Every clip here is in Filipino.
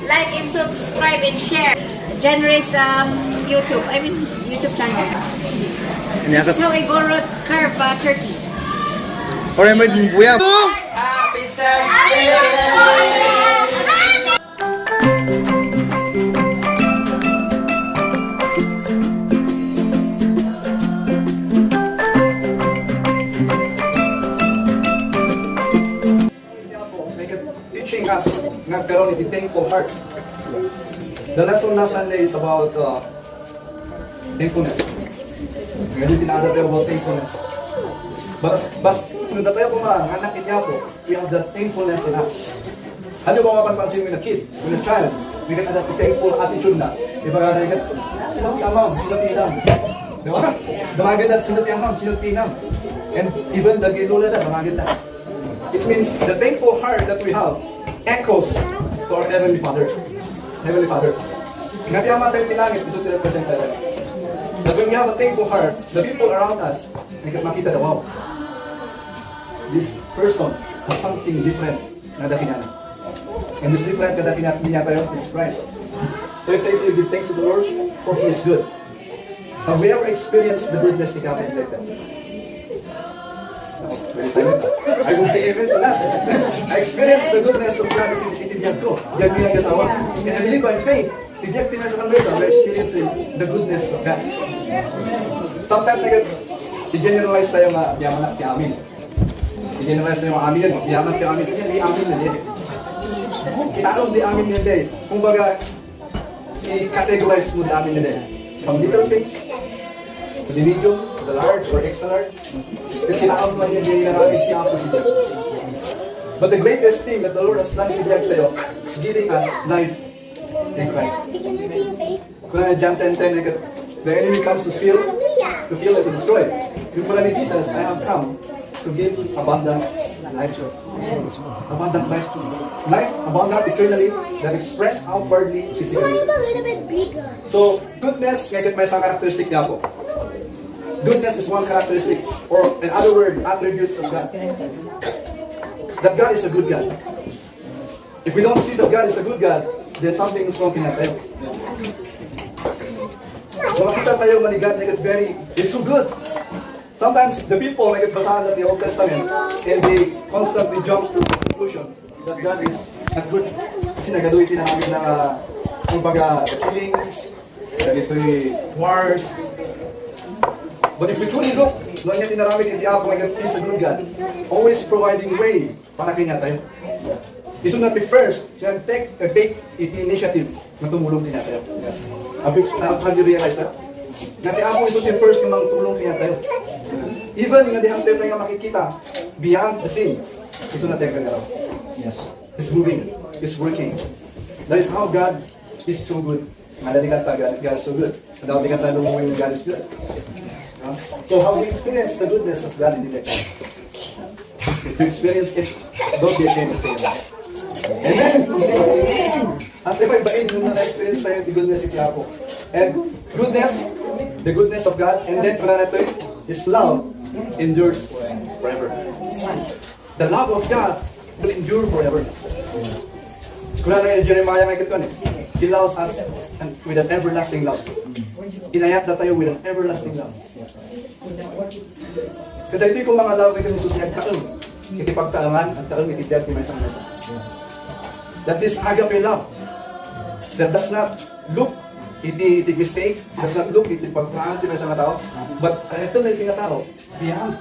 like and subscribe and share. Generous YouTube channel. This is how I go road curve turkey. Or may buya. Happy Thanksgiving! Teaching us nagkaroon ng thankful heart. The lesson last Sunday is about thankfulness. Ngayon tinada tayo about thankfulness. But kung tayo po mga anak niya po, we have that thankfulness in us. Ano ba mapanpansin with a kid, with a child, we get that thankful attitude na. Diba ka na sinuti ang mom, sinuti nam. Diba? Damagin na sinuti ang mom, sinuti nam. And even the gilula na, damagin na. It means the thankful heart that we have echoes to our Heavenly Father. Heavenly Father. Natiyaman tayo tinangit, iso represent talaga. That when we have a thankful heart, the people around us, makita na, wow, this person has something different na dakinan. And this different na dakinan niya tayo is Christ. So it says, give thanks to the Lord, for He is good. Have we ever experienced the goodness ni Captain Director? Very silent. I will say amen to that. I experienced the goodness of God itibiyag ko. Yan niya ang kasawa. And I believe by faith, tibiyag tinay sa kanbesa, I'm experiencing the goodness of God. Sometimes I get, i-generalize tayo nga, yaman at amin. I-generalize tayo nga amin, yaman at amin. Yan, i-amin na din. Kinanong di amin na din. Kung baga, i-categorize mo na amin na din. From little things, to the medium, to the large, or extra large. Kinanong mo yan yung narabis siya ako siya. But the greatest thing that the Lord has done in tayo is giving us life in Christ. Kung John 10:10, the enemy comes to steal, and to destroy. Yung pala ni Jesus, I have come to give abundant life. Abundant life. Life, abundant eternally, that expressed outwardly, physically. So, goodness, ngayon may isang characteristic niya ako. Goodness is one characteristic, or in other words, attributes of God. That God is a good God. If we don't see that God is a good God, then something is wrong in our life. So makita tayo maligad, it's so good. Sometimes the people basahan sa the Old Testament and they constantly jump to the conclusion that God is not good. Kasi nagaduit namin ng kumbaga the feelings, the wars. But if we truly look, noon niya tinaramit hindi ako ay God is a good God, always providing way para kanya tayo. He should not be first, siya take initiative na tumulong din natin. Have you realized that? Nati ako ito yung first na tulong kanya tayo. Even nga di ang tayo nga makikita beyond the scene, he should not take ka Yes. He's moving, he's working. That is how God is so good. Madali ka God is so good. Madali ka tayo lumawin God is good. So how we experience the goodness of God in the next. If you experience it, don't be ashamed to say it. Amen. At iba-ibain yung na-experience tayo the goodness of Yapo. And goodness, the goodness of God, and then His love endures forever. The love of God will endure forever. Kuna na yung Jeremiah may katuan He loves us with an everlasting love. Inayat na tayo with an everlasting love. Kaya ito yung mga love na kami susiyag taon. Itipagtaangan at taon itibiyag ni may isang mesa. That is agape love. That does not look iti mistake, does not look iti pagtraan ti may isang tao. But ito na yung tao, beyond.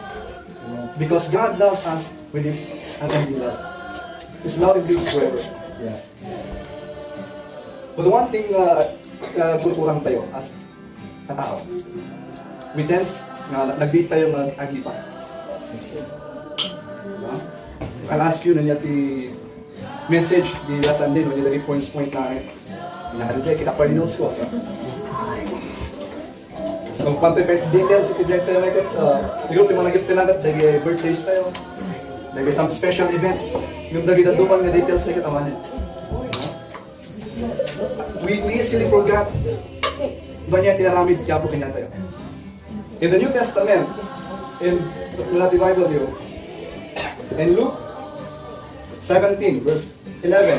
Because God loves us with His unending love. His love endures forever. Yeah. But the one thing kulturang tayo as katao, we tend nag-beat tayo mag-agipa. I'll ask you na niya ti message di last Sunday, no, nilagay point na inahalagay, kita pa rin notes ko. So, details, iti-direct tayo like it, siguro yung mga nagip tinagat, dahil birthdays tayo, dahil some special event, yung dagitadupan na details sa kitamanin. We easily forgot doon niya tinaramid kaya po kanya tayo. In the New Testament, in the Bible here, in Luke 17, verse 11,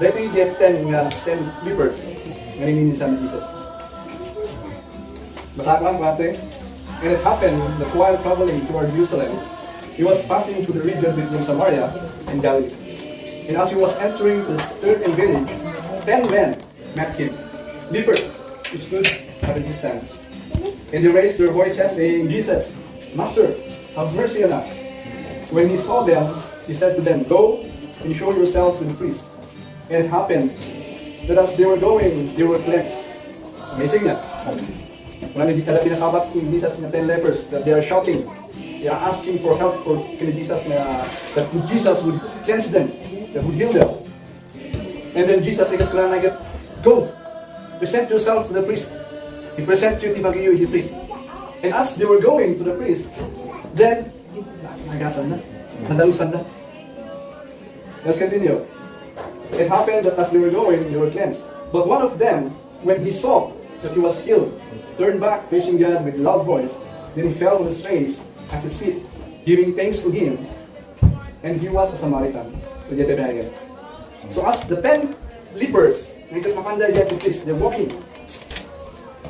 dahil yung 10 lepers na nininisan ni Jesus. Basa ko lang kwate. And it happened that while traveling toward Jerusalem, he was passing through the region between Samaria and Galilee. And as he was entering the certain village, 10 men met him, lepers, who stood at a distance. And they raised their voices, saying, Jesus, Master, have mercy on us. When he saw them, he said to them, Go and show yourselves to the priest. And it happened that as they were going, they were cleansed. Amazing na. When kada pinasabat ni Jesus na 10 lepers, that they are shouting, they are asking for help for Jesus na that Jesus would cleanse them, that would heal them. And then Jesus said, Go, present yourself to the priest. He present you to the priest. And as they were going to the priest, then nagasan na, nadalusan na. Let's continue. It happened that as they were going, they were cleansed. But one of them, when he saw that he was healed, turned back facing God with a loud voice. Then he fell on his face at his feet, giving thanks to him. And he was a Samaritan. So as the 10 lepers, they're walking,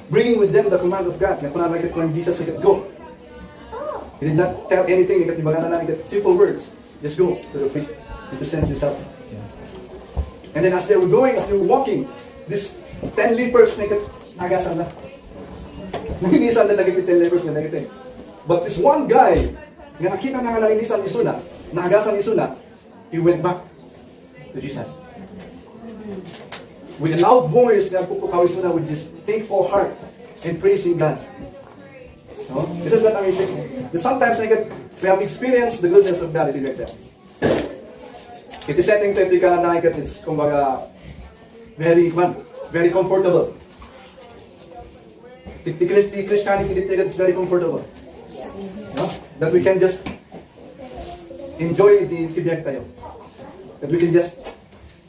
bringing with them the command of God. When Jesus said, Go. He did not tell anything. Simple words. Just go to the priest and present yourself. And then as they were going, as they were walking, these 10 lepers, agasan na. Nanginisan na naging 10 lepers na naging. But this one guy, na nakita na nga nanginisan ni Suna, nagasan ni Suna, he went back to Jesus. With a loud voice, nagpupukaw si Suna with this thankful heart and praising God. No? Isn't that amazing? That sometimes we have experienced the goodness of God like that. It is setting to ka na it's kumbaga very comfortable. The Christianity is very comfortable. No? That we can just enjoy the tibiyag tayo. That we can just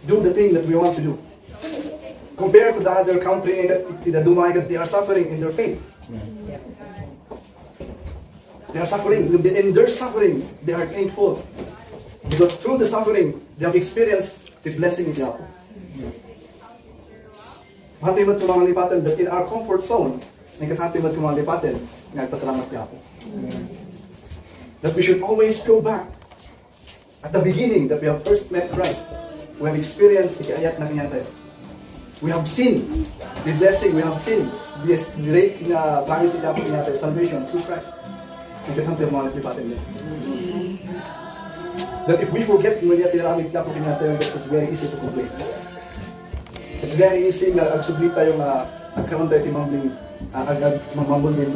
do the thing that we want to do. Compared to the other country, they are suffering in their faith. They are suffering. In their suffering, they are thankful. Because through the suffering, they have experienced the blessing of God. Hatimat ko mga lipatin that in our comfort zone, nagkatatimat ko mga lipatin, nagpasalamat niya ako. That we should always go back at the beginning that we have first met Christ. We have experienced the kaayat na kanyata. We have seen the blessing, we have seen the great na promise niya po kanyata, salvation through Christ. Nagkatatimat mga lipatin niya. That if we forget mo niya tiramit niya po kanyata, it's very easy to complain. It's very easy na agsublit tayo na nagkaroon tayo timambling mamambol din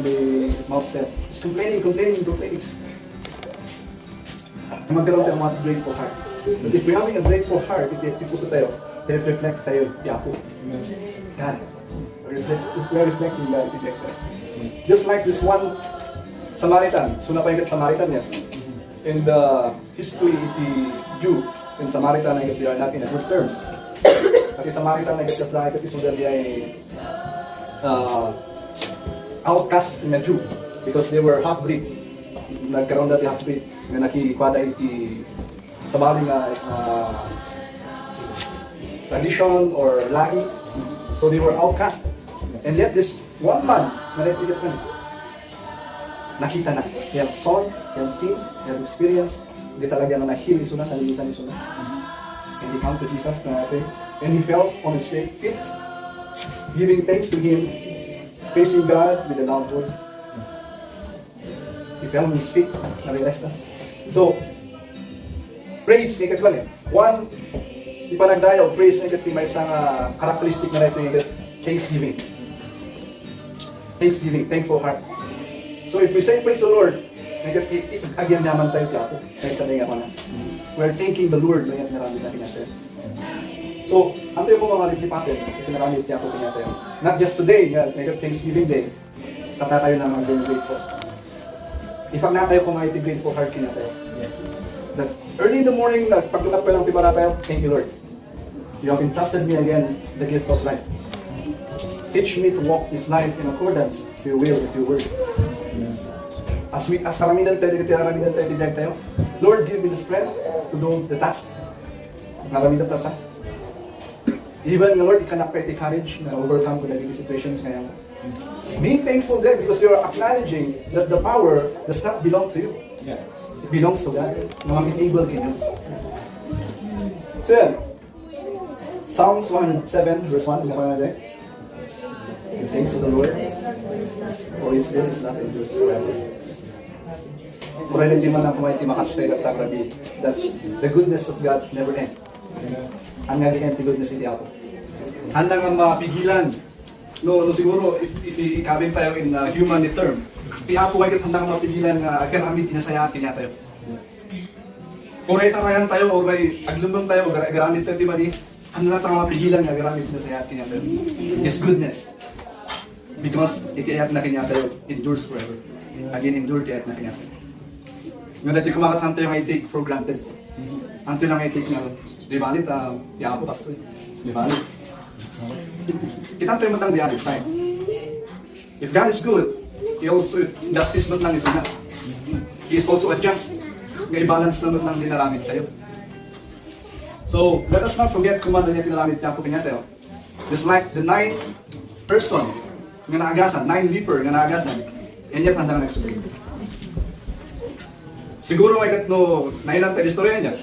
mouth step. Just complaining. Magkaroon tayo ng mga grateful heart. But if we're having a grateful heart, puso tayo, reflect tayo, yapo. God. We're reflecting God, reflect tayo. Just like this one Samaritan, so napahingkat Samaritan niya. In the history of the Jew and Samaritan, they are not in a good terms. Kasi Samaritan nagkasla ito isugal di ay outcast in a Jew because they were half-breed. Nagkaroon dati half-breed na nakikwada iti sa bali nga tradition or lahi. So they were outcast. And yet this one man nakita na. He have saw, he have seen, he have experienced. Hindi talaga na na-heal iso na, nalilisan iso na. And he came to Jesus and he fell on his feet, giving thanks to him, praising God with a loud voice. He fell on his feet, na-realize na. So, praise, ikat ba niya? One, di pa nagdayaw, praise, ikat may isang characteristic na ito, ikat thanksgiving. Thanksgiving, thankful heart. So if we say praise the Lord, ikat agyan naman tayo ako, kaya sanay ako na. We're thanking the Lord, na yan narami natin natin. So, ang tayo po mga lipatin, ito narami natin ako kinatayo. Not just today, ikat Thanksgiving Day, tata tayo na mga grateful. Ipag na tayo po mga iti grateful heart kinatayo. That early in the morning, paglukat pa lang tibara tayo, thank you Lord. You have entrusted me again the gift of life. Teach me to walk this life in accordance to your will, with your word. As karaminan tayo, tibiyag tayo. Lord, give me the strength to do the task. Karaminan tayo sa. Even the Lord, you cannot take courage na overcome kung naging situations kaya mo. Being thankful there because you're acknowledging that the power does not belong to you. It belongs to God. Na enable kayo. So yan. Psalms 107 verse 1. Ano natin? Give thanks to the Lord, for His will is not endures forever. Mula din man ang kumaiti makashtay at tagrabi that the goodness of God never ends. Ang nag-end the goodness hindi ako. Handang ang mapigilan. No siguro, if ikabing tayo in human term, piapo ay handang ang mapigilan nga agaramit tinasayati niya tayo. Kung ay tarayan tayo, o may aglumong tayo, o agaramit tayo, di ba di? Handang natin ang mapigilan nga agaramit tinasayati niya tayo. His goodness. Because itiayat na kanya tayo, endures forever. Again, endure, itiayat na kanya tayo. Ngayon dati kumakatan tayo nga i-take for granted. Anto lang i-take nga, di ba ulit, yapo pasto eh. Di ba ulit? Kita tayo matang di ulit, sign. If God is good, He also, justice not lang is enough. He is also a just. Nga i-balance naman lang dinaramit tayo. So, let us not forget kung ano niya dinaramit niya po kanya tayo. Just like the 9th person, nga naagasan, 9 leaper nga naagasan, and yet handang nagsusunod. Siguro may katno, nainang tayo istorya niya.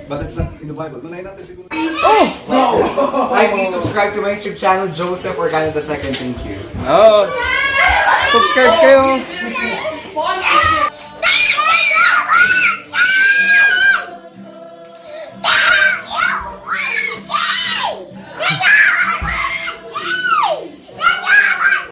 But it's not in the Bible. Nainang tayo siguro. Oh! No! Hi, please subscribe to my YouTube channel, Joseph Organo II. Thank you. Oh, subscribe kayo.